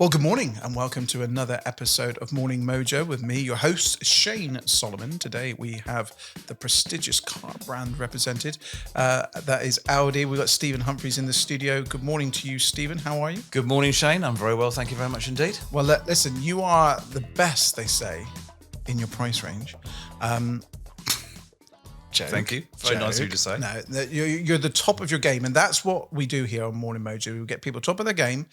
Well, good morning and welcome to another episode of Morning Mojo with me, your host, Shane Solomon. Today we have the prestigious car brand represented. That is Audi. We've got Stephen Humphreys in the studio. Good morning to you, Stephen. How are you? Good morning, Shane. I'm very well. Thank you very much indeed. Well, listen, you are the best, they say, in your price range. Joke, Thank you. Very nice of you to say. No, you're the top of your game, and that's what we do here on Morning Mojo. We get people top of their game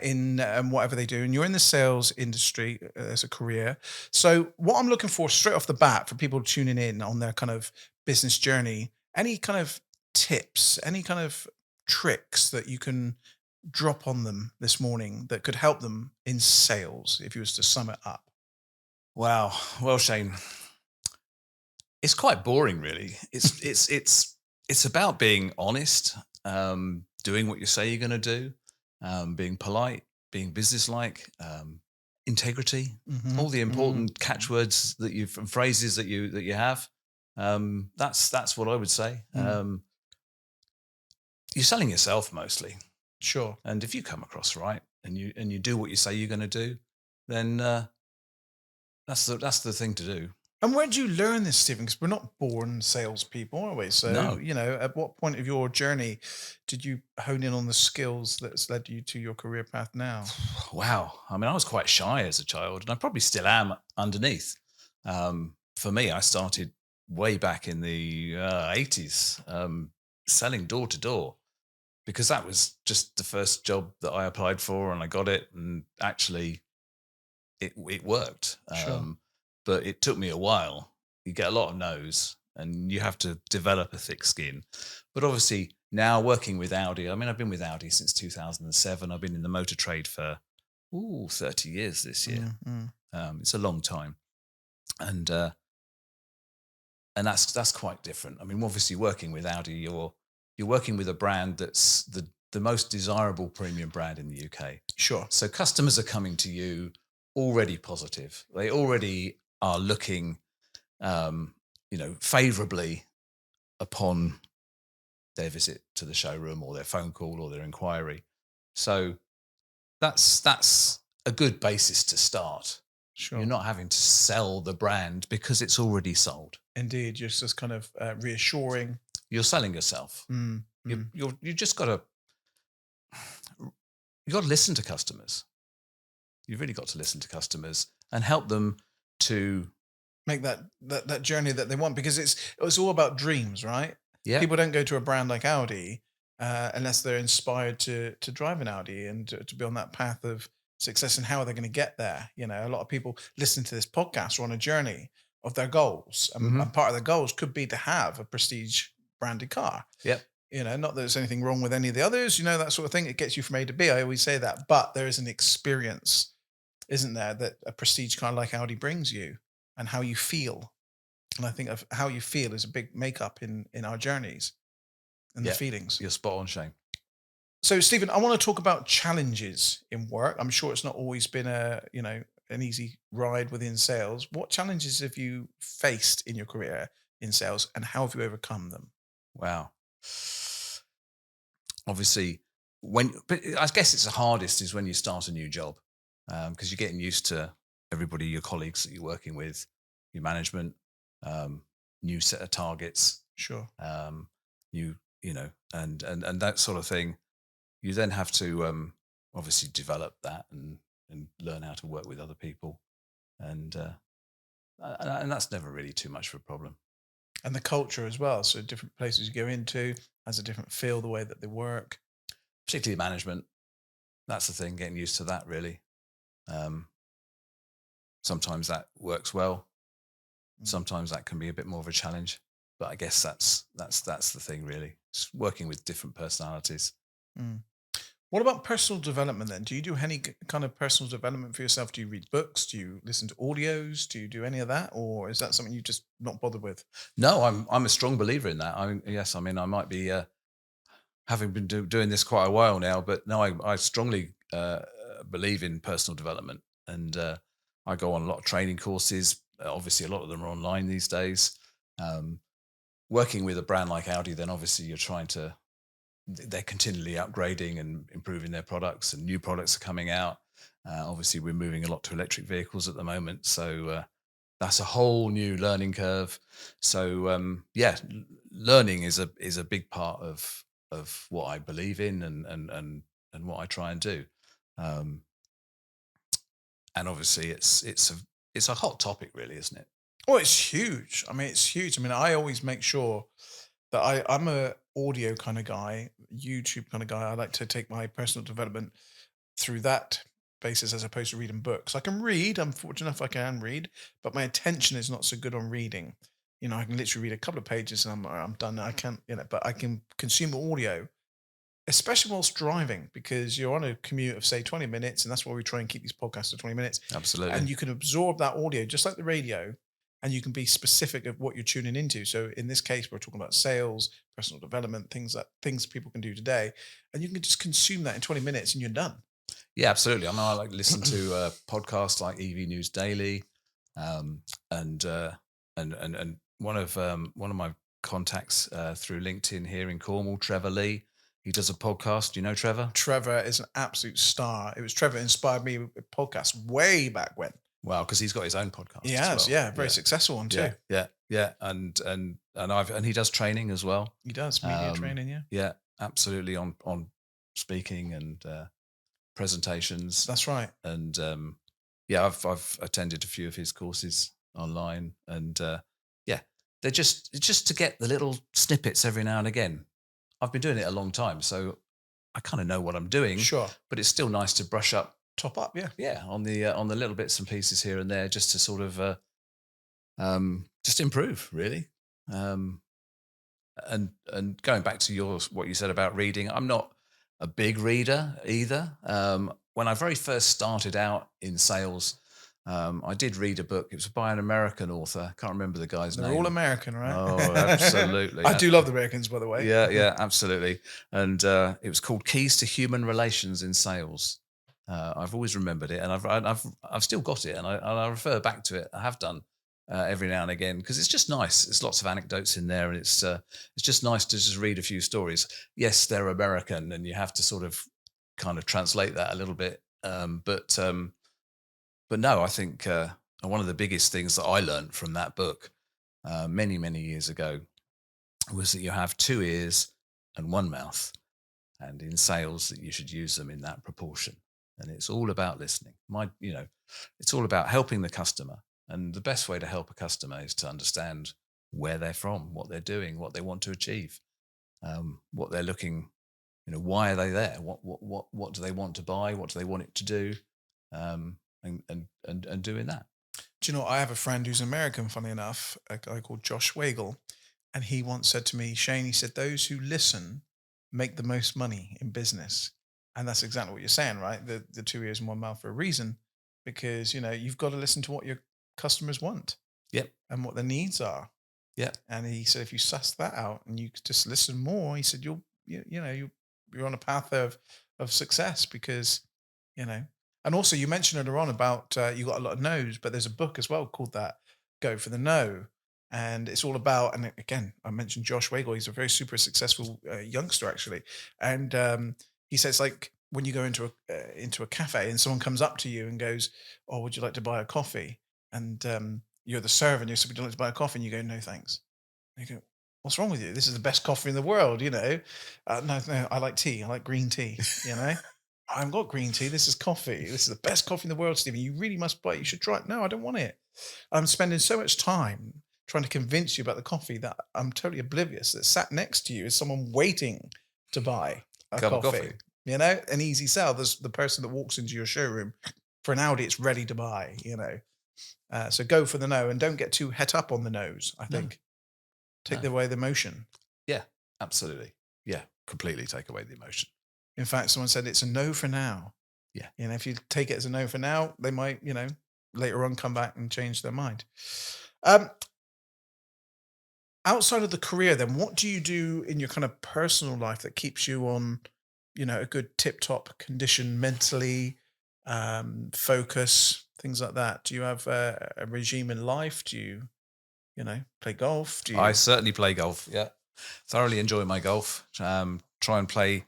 in whatever they do, and you're in the sales industry as a career. So, what I'm looking for straight off the bat for people tuning in on their kind of business journey, any kind of tips, any kind of tricks that you can drop on them this morning that could help them in sales, if you was to sum it up. Wow. Well, Shane, it's quite boring, really. It's about being honest, doing what you say you're going to do, being polite, being businesslike, integrity, all the important catchwords that and phrases that you have. That's what I would say. You're selling yourself mostly, Sure. and if you come across right and you do what you say you're going to do, then that's the thing to do. And where did you learn this, Stephen? Because we're not born salespeople, are we? So, No. At what point of your journey did you hone in on the skills that's led you to your career path now? Wow. I mean, I was quite shy as a child, and I probably still am underneath. For me, I started way back in the 80s, selling door to door, because that was just the first job that I applied for, and I got it, and actually it worked. Sure. But it took me a while. You get a lot of no's, and you have to develop a thick skin. But obviously now working with Audi, I mean, I've been with Audi since 2007. I've been in the motor trade for 30 years this year. It's a long time, and that's quite different. I mean, obviously working with Audi, you're working with a brand that's the most desirable premium brand in the UK. Sure. So customers are coming to you already positive. They already are looking, favourably upon their visit to the showroom or their phone call or their inquiry. So that's a good basis to start. Sure. You're not having to sell the brand because it's already sold. Indeed. You're just kind of reassuring. You're selling yourself. You just got to listen to customers. You've really got to listen to customers and help them to make that journey that they want, because it's all about dreams, right? Yeah. People don't go to a brand like Audi unless they're inspired to drive an Audi and to be on that path of success. And how are they going to get there? A lot of people listening to this podcast are on a journey of their goals, and part of their goals could be to have a prestige branded car. Yep. Not that there's anything wrong with any of the others, that sort of thing. It gets you from A to B. I always say that, but there is an experience, isn't there, that a prestige car like Audi brings you, and how you feel. And I think of how you feel is a big makeup in our journeys and the feelings. You're spot on, Shane. So, Stephen, I want to talk about challenges in work. I'm sure it's not always been an easy ride within sales. What challenges have you faced in your career in sales, and how have you overcome them? Wow. Obviously, but I guess it's the hardest is when you start a new job, because you're getting used to everybody, your colleagues that you're working with, your management, new set of targets. Sure. And that sort of thing. You then have to obviously develop that and learn how to work with other people, and that's never really too much of a problem. And the culture as well. So different places you go into has a different feel, the way that they work. Particularly management. That's the thing, getting used to that, really. Sometimes that works well. Sometimes that can be a bit more of a challenge. But I guess that's the thing, really. It's working with different personalities. What about personal development then? Do you do any kind of personal development for yourself? Do you read books? Do you listen to audios? Do you do any of that? Or is that something you just not bothered with? No, I'm a strong believer in that. I might be having been doing this quite a while now, but no, I strongly believe in personal development, and I go on a lot of training courses. Obviously, a lot of them are online these days. Working with a brand like Audi, then obviously they're continually upgrading and improving their products, and new products are coming out. Obviously, we're moving a lot to electric vehicles at the moment, so that's a whole new learning curve. So learning is a big part of what I believe in and what I try and do. Um, and obviously, it's a hot topic, really, isn't it? Oh, it's huge. I mean, it's huge. I mean, I always make sure that I'm a audio kind of guy, YouTube kind of guy. I like to take my personal development through that basis as opposed to reading books. I can read. I'm fortunate enough I can read, but my attention is not so good on reading. I can literally read a couple of pages and I'm done. I can't, but I can consume audio, especially whilst driving, because you're on a commute of say 20 minutes, and that's why we try and keep these podcasts to 20 minutes. Absolutely. And you can absorb that audio just like the radio, and you can be specific of what you're tuning into. So in this case, we're talking about sales, personal development, things people can do today, and you can just consume that in 20 minutes and you're done. Yeah, absolutely. I mean, I like to listen to podcasts like EV News Daily, um, and one of my contacts through LinkedIn here in Cornwall, Trevor Lee. He does a podcast. Do you know Trevor? Trevor is an absolute star. It was Trevor inspired me with podcasts way back when. Wow, because he's got his own podcast. He as has, well. yeah, very successful one too. Yeah, and he does training as well. He does media training, yeah. Yeah, absolutely on speaking and presentations. That's right. And I've attended a few of his courses online, and they're just to get the little snippets every now and again. I've been doing it a long time, so I kind of know what I'm doing. Sure. But it's still nice to brush up, top up, yeah. Yeah, on the little bits and pieces here and there, just to sort of just improve, really. And going back to what you said about reading, I'm not a big reader either. When I very first started out in sales, I did read a book. It was by an American author. I can't remember the guy's name. They're all American, right? Oh, absolutely. I do love the Americans, by the way. Yeah, absolutely. And it was called Keys to Human Relations in Sales. I've always remembered it, and I've still got it, and I refer back to it. I have done every now and again, because it's just nice. There's lots of anecdotes in there, and it's just nice to just read a few stories. Yes, they're American, and you have to sort of kind of translate that a little bit. But no, I think one of the biggest things that I learned from that book many, many years ago was that you have 2 ears and 1 mouth, and in sales that you should use them in that proportion. And it's all about listening. It's all about helping the customer. And the best way to help a customer is to understand where they're from, what they're doing, what they want to achieve, what they're looking. Why are they there? What do they want to buy? What do they want it to do? And doing that. Do you know, I have a friend who's American, funny enough, a guy called Josh Wagle, and he once said to me, Shane, he said, those who listen make the most money in business. And that's exactly what you're saying, right? The 2 ears and 1 mouth for a reason, because, you've got to listen to what your customers want. Yep. And what their needs are. Yeah. And he said, if you suss that out and you just listen more, he said, you're on a path of success, because, and also you mentioned earlier on about you got a lot of no's, but there's a book as well called that, Go for the No. And it's all about, and again, I mentioned Josh Wagle. He's a very super successful youngster, actually. And he says, like, when you go into a cafe and someone comes up to you and goes, oh, would you like to buy a coffee? And you're the server and you say, would you like to buy a coffee? And you go, no, thanks. And you go, what's wrong with you? This is the best coffee in the world, No, I like tea. I like green tea, I haven't got green tea. This is coffee. This is the best coffee in the world, Stephen. You really must buy it. You should try it. No, I don't want it. I'm spending so much time trying to convince you about the coffee that I'm totally oblivious that sat next to you is someone waiting to buy a Cup of coffee. An easy sell. There's the person that walks into your showroom for an Audi, it's ready to buy, So go for the no, and don't get too het up on the no's, I think. Take away the emotion. Yeah, absolutely. Yeah, completely take away the emotion. In fact, someone said it's a no for now. Yeah. If you take it as a no for now, they might, later on come back and change their mind. Outside of the career, then, what do you do in your kind of personal life that keeps you on, a good tip-top condition mentally, focus, things like that? Do you have a regime in life? Do you, play golf? I certainly play golf. Yeah. Thoroughly enjoy my golf. Try and play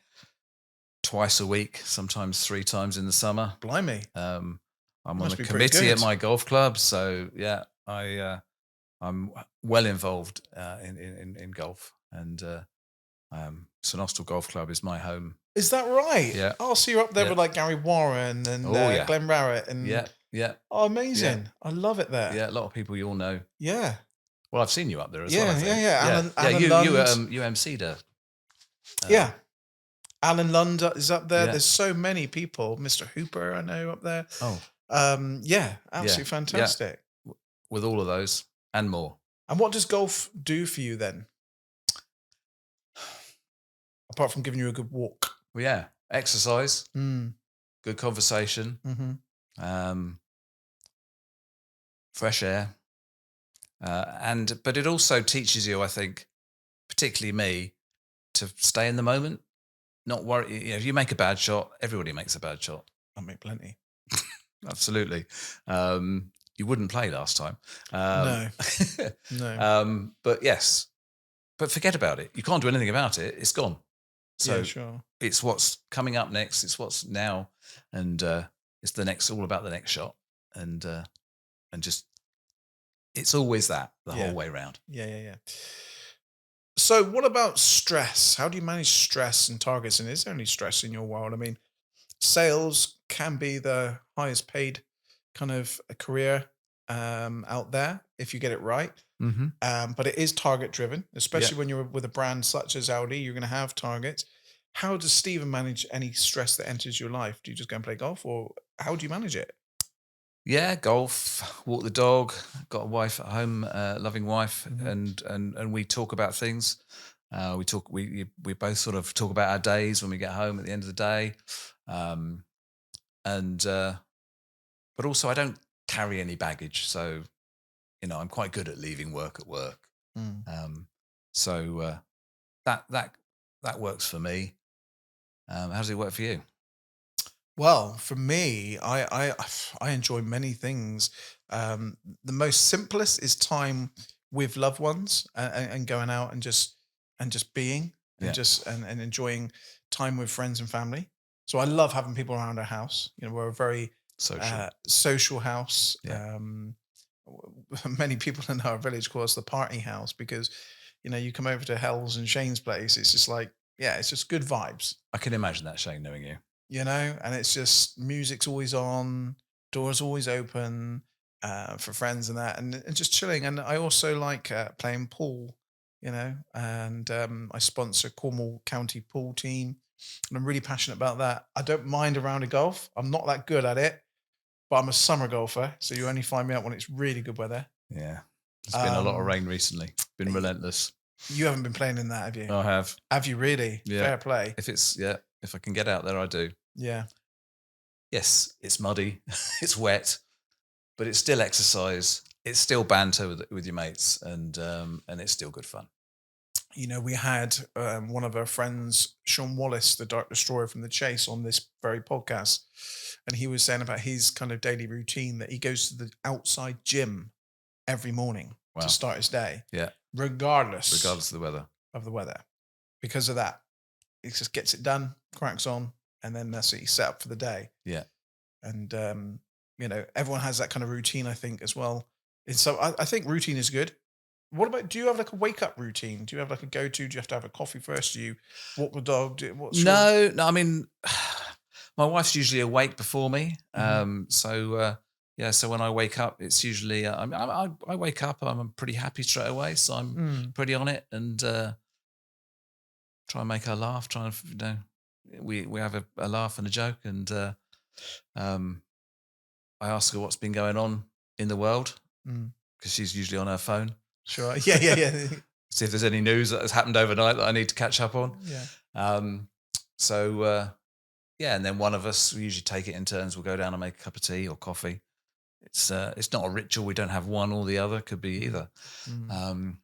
twice a week, sometimes 3 times in the summer. Blimey. I'm on Must a be pretty committee at good. my golf club, so yeah, I'm well involved in golf, and St Austell Golf Club is my home. Is that right? Yeah, Oh, so you're up there yeah. with like Gary Warren and Oh yeah, Glenn Barrett and yeah, yeah, oh, yeah, amazing! I love it there. yeah. A lot of people you all know. Yeah, Well, I've seen you up there as well, I yeah, yeah, think. yeah. Yeah, yeah. Alan You Lund. you MC'd a Yeah, Alan Lund is up there. yeah. There's so many people. Mr. Hooper, I know up there. Oh, Yeah, yeah, absolutely yeah. fantastic. With all of those and more. And what does golf do for you then? Apart from giving you a good walk. Well, yeah, exercise, Mm. good conversation, Mm-hmm. um, fresh air, but it also teaches you, I think, particularly me, to stay in the moment, not worry. You know, if you make a bad shot, everybody makes a bad shot. I make plenty. Absolutely. You wouldn't play last time. No, no. But yes, but forget about it. You can't do anything about it. It's gone. So Yeah, sure. it's what's coming up next. It's what's now, and it's the next. All about the next shot, and just it's always that the Yeah. whole way round. Yeah, yeah, yeah. So, what about stress? How do you manage stress and targets? And is there any stress in your world? I mean, sales can be the highest paid kind of a career out there if you get it right. Mm-hmm. But it is target driven, Yeah. especially when you're with a brand such as Audi. You're going to have targets. How does Stephen manage any stress that enters your life? Do you just go and play golf, or how do you manage it? Yeah, golf, walk the dog. Got a wife at home, loving wife, Mhm. and we talk about things. We both sort of talk about our days when we get home at the end of the day, um, and but also I don't carry any baggage, so I'm quite good at leaving work at work. Mm. Um, so that works for me. How does it work for you? Well, for me, I enjoy many things. The most simplest is time with loved ones and going out and just being and Yeah, just and enjoying time with friends and family. So I love having people around our house. We're a very social. social house. Yeah, Many people in our village call us the party house because you come over to Hell's and Shane's place. It's just like it's just good vibes. I can imagine that, Shane, knowing you. And it's just music's always on, doors always open for friends and that, and just chilling. And I also like playing pool, and I sponsor Cornwall County pool team, and I'm really passionate about that. I don't mind a round of golf. I'm not that good at it, but I'm a summer golfer, so you only find me out when it's really good weather. Yeah, there's been a lot of Um, rain recently. Been relentless. you haven't been playing in that, have you? I have. Have you really? Yeah. Fair play. If I can get out there, I do. Yeah. Yes, it's muddy, it's wet, but it's still exercise. It's still banter with your mates, and it's still good fun. We had one of our friends, Sean Wallace, the Dark Destroyer from The Chase, on this very podcast. And he was saying about his kind of daily routine that he goes to the outside gym every morning Wow. to start his day, Yeah, regardless regardless of the weather. of the weather. Because of that, he just gets it done, cracks on, and then that's it. He's set up for the day. Yeah. And, everyone has that kind of routine, I think, as well. And so I think routine is good. What about, do you have like a wake up routine? Do you have like a go to? Do you have to have a coffee first? Do you walk the dog? What's your... No. I mean, my wife's usually awake before me. Mhm. So when I wake up, it's usually I wake up. I'm pretty happy straight away, so I'm Mm. pretty on it, and try and make her laugh. Try and we have a laugh and a joke, and I ask her what's been going on in the world Mm. because she's usually on her phone. Sure. Yeah, yeah, yeah. See if there's any news that has happened overnight that I need to catch up on. Yeah. And then one of us, we usually take it in turns. We'll go down and make a cup of tea or coffee. It's not a ritual. We don't have one or the other. Could be either. Mm.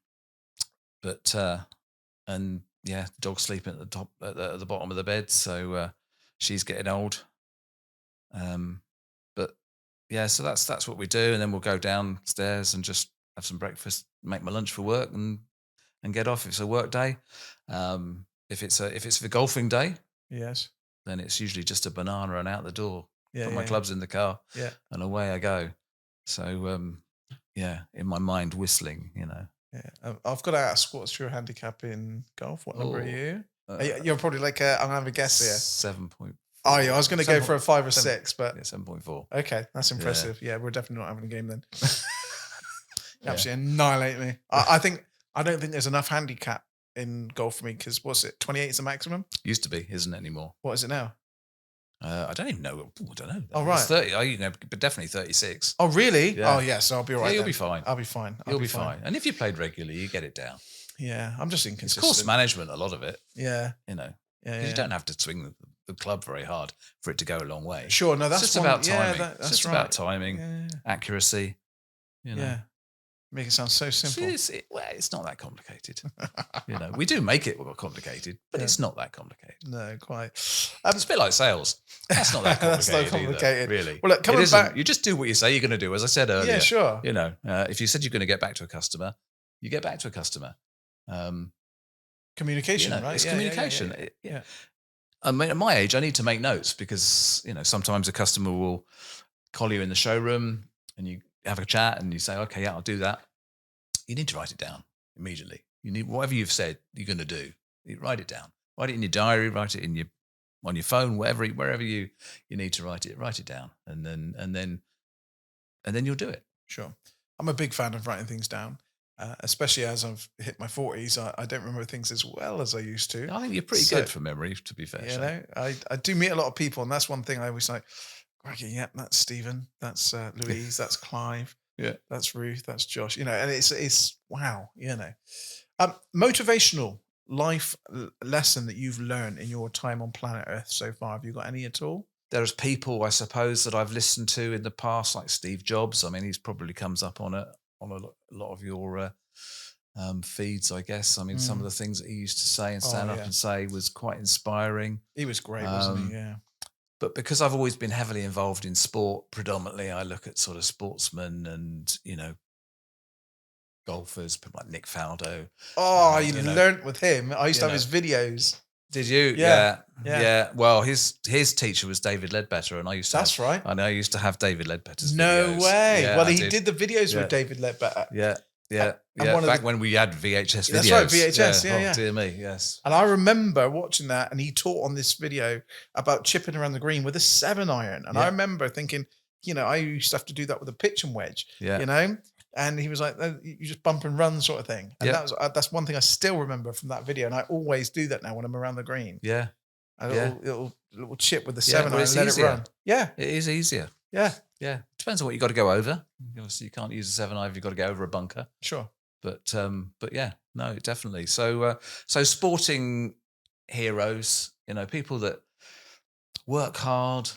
Dog sleeping at the top, at the bottom of the bed. So she's getting old. So that's what we do, and then we'll go downstairs and just have some breakfast, make my lunch for work, and get off. If it's a work day, if it's a golfing day, Yes. then it's usually just a banana and out the door. Yeah, Put my clubs in the car, yeah. and away I go. So in my mind, whistling. Yeah. I've got to ask, what's your handicap in golf? What number are Oh, you? uh, You're probably like, I'm gonna have a guess here. 7.4. Oh, yeah, I was going to go for a 5 or 6, but 7.4. okay, that's impressive. Yeah, we're definitely not having a game then. Yeah. Absolutely annihilate me. I don't think there's enough handicap in golf for me because what's it? 28 is the maximum. Used to be, isn't it anymore? What is it now? I don't even know. I don't know. Oh, right. It's 30. But definitely 36. Oh, really? Yeah. Oh, yeah. So I'll be all right. Yeah, you'll then. be fine. I'll be fine. You'll be fine. And if you played regularly, you get it down. Yeah, I'm just It's inconsistent. course management, a lot of it. Yeah. Because you don't have to swing the club very hard for it to go a long way. Sure. No, that's just about timing. Yeah, that's just right. about timing, accuracy. Yeah. Make it sound so simple. It's not that complicated. We do make it complicated, but it's not that complicated. No, quite. It's a bit like sales. That's not that complicated. That's not complicated, either, really. Well, look, coming back, you just do what you say you're going to do. As I said earlier, yeah, sure. If you said you're going to get back to a customer, you get back to a customer. Communication, right? It's communication. Yeah. I mean, at my age, I need to make notes because sometimes a customer will call you in the showroom and you have a chat and you say, "Okay, yeah, I'll do that." You need to write it down immediately. You need whatever you've said you're going to do. You write it down. Write it in your diary. Write it on your phone, wherever you need to write it. Write it down, and then you'll do it. Sure. I'm a big fan of writing things down. Especially as I've hit my 40s, I don't remember things as well as I used to. I think you're pretty good for memory, to be fair. I do meet a lot of people, and that's one thing I always like. Okay, yeah, that's Stephen, that's Louise, that's Clive, yeah, that's Ruth, that's Josh. And it's wow. Motivational life lesson that you've learned in your time on planet Earth so far. Have you got any at all? There's people, I suppose, that I've listened to in the past, like Steve Jobs. I mean, he's probably comes up on a lot of your feeds, I guess. I mean, some of the things that he used to say and stand up and say was quite inspiring. He was great, wasn't he? Yeah. But because I've always been heavily involved in sport, predominantly, I look at sort of sportsmen and, golfers, people like Nick Faldo. Oh, you learnt with him. I used to have his videos. Did you? Yeah. Well, his teacher was David Ledbetter, and I used to. That's right. And I used to have David Ledbetter's videos. No way. Yeah, well, he did the videos with David Ledbetter. Yeah. Back when we had VHS videos. That's right, VHS. Yeah. Oh, dear me, yes. And I remember watching that, and he taught on this video about chipping around the green with a 7-iron. And I remember thinking, I used to have to do that with a pitch and wedge. Yeah. And he was like, "You just bump and run, sort of thing." And that's one thing I still remember from that video, and I always do that now when I'm around the green. Yeah. A little chip with the 7-iron and let it run. Yeah, it is easier. Yeah. Depends on what you got to go over. Obviously, you can't use a 7-iron if you've got to go over a bunker. Sure. But yeah, no, definitely. So sporting heroes, people that work hard,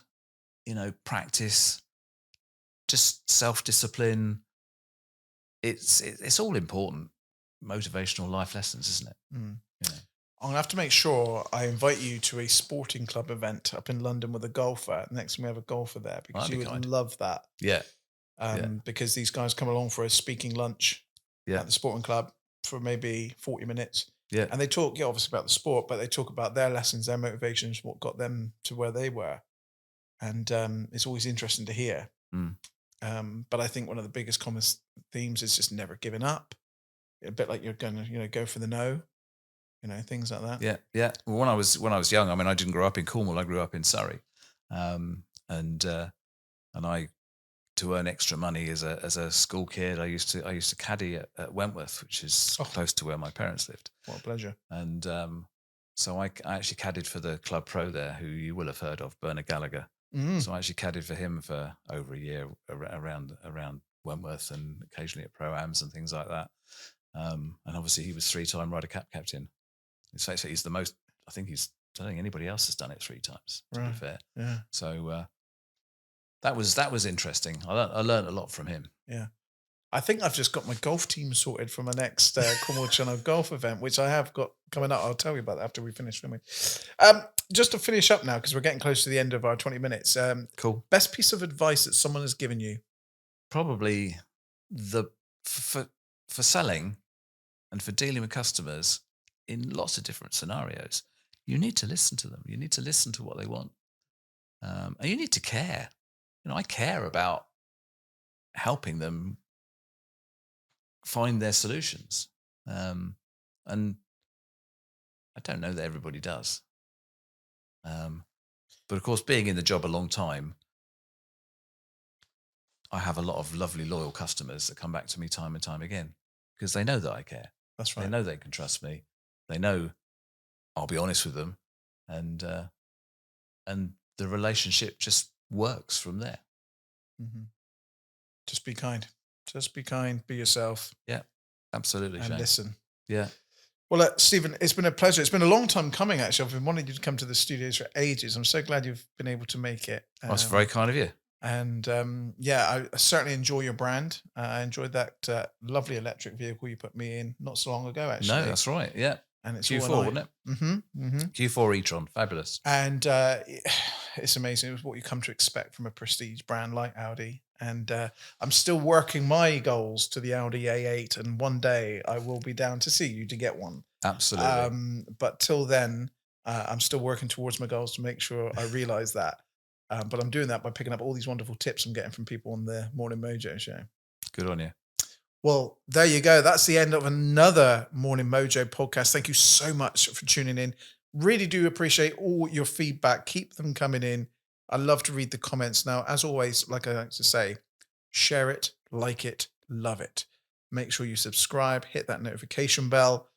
practice, just self-discipline. It's all important. Motivational life lessons, isn't it? Mm. I'm gonna have to make sure I invite you to a sporting club event up in London with a golfer. Next time we have a golfer there, because you would love that. Yeah. Because these guys come along for a speaking lunch at the sporting club for maybe 40 minutes. Yeah. And they talk, obviously about the sport, but they talk about their lessons, their motivations, what got them to where they were. And it's always interesting to hear. But I think one of the biggest common themes is just never giving up. A bit like you're going to, go for the no, things like that. Yeah. Well, when I was young, I mean, I didn't grow up in Cornwall. I grew up in Surrey, and I, to earn extra money as a school kid, I used to caddy at Wentworth, which is close to where my parents lived. What a pleasure. And so I actually caddied for the club pro there, who you will have heard of, Bernard Gallagher. So I actually caddied for him for over a year around Wentworth and occasionally at pro-ams and things like that. And obviously he was 3-time Ryder Cup captain. In fact, he's the most. I don't think anybody else has done it 3 times. To be fair, yeah. So that was interesting. I learned a lot from him. Yeah, I think I've just got my golf team sorted for my next Cornwall Channel golf event, which I have got coming up. I'll tell you about that after we finish filming. Just to finish up now, because we're getting close to the end of our 20 minutes. Cool. Best piece of advice that someone has given you? Probably for selling and for dealing with customers in lots of different scenarios you need to listen to them. You need to listen to what they want. And you need to care. I care about helping them find their solutions. And I don't know that everybody does. But of course, being in the job a long time, I have a lot of lovely, loyal customers that come back to me time and time again because they know that I care. That's right. They know they can trust me. They know I'll be honest with them, and the relationship just works from there. Mm-hmm. Just be kind. Just be kind. Be yourself. Yeah, absolutely. And Shane. listen. Yeah. Well, Stephen, it's been a pleasure. It's been a long time coming, actually. I've been wanting you to come to the studios for ages. I'm so glad you've been able to make it. That's very kind of you. And I certainly enjoy your brand. I enjoyed that lovely electric vehicle you put me in not so long ago, actually. No, that's right. Yeah. And it's Q4, wasn't it? Mm-hmm, mm-hmm. Q4 e-tron. Fabulous. And it's amazing. It was what you come to expect from a prestige brand like Audi. And I'm still working my goals to the Audi A8. And one day I will be down to see you to get one. Absolutely. But till then, I'm still working towards my goals to make sure I realize that. But I'm doing that by picking up all these wonderful tips I'm getting from people on the Morning Mojo show. Good on you. Well, there you go. That's the end of another Morning Mojo podcast. Thank you so much for tuning in. Really do appreciate all your feedback. Keep them coming in. I love to read the comments. Now, as always, like I like to say, share it, like it, love it. Make sure you subscribe, hit that notification bell,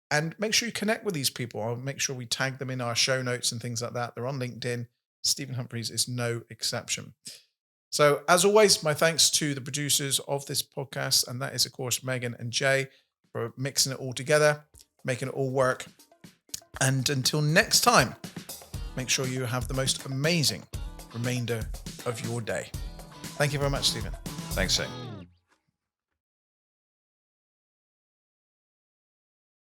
and make sure you connect with these people. I'll make sure we tag them in our show notes and things like that. They're on LinkedIn. Stephen Humphreys is no exception. So, as always, my thanks to the producers of this podcast, and that is, of course, Megan and Jay, for mixing it all together, making it all work. And until next time, make sure you have the most amazing remainder of your day. Thank you very much, Stephen. Thanks, Shane.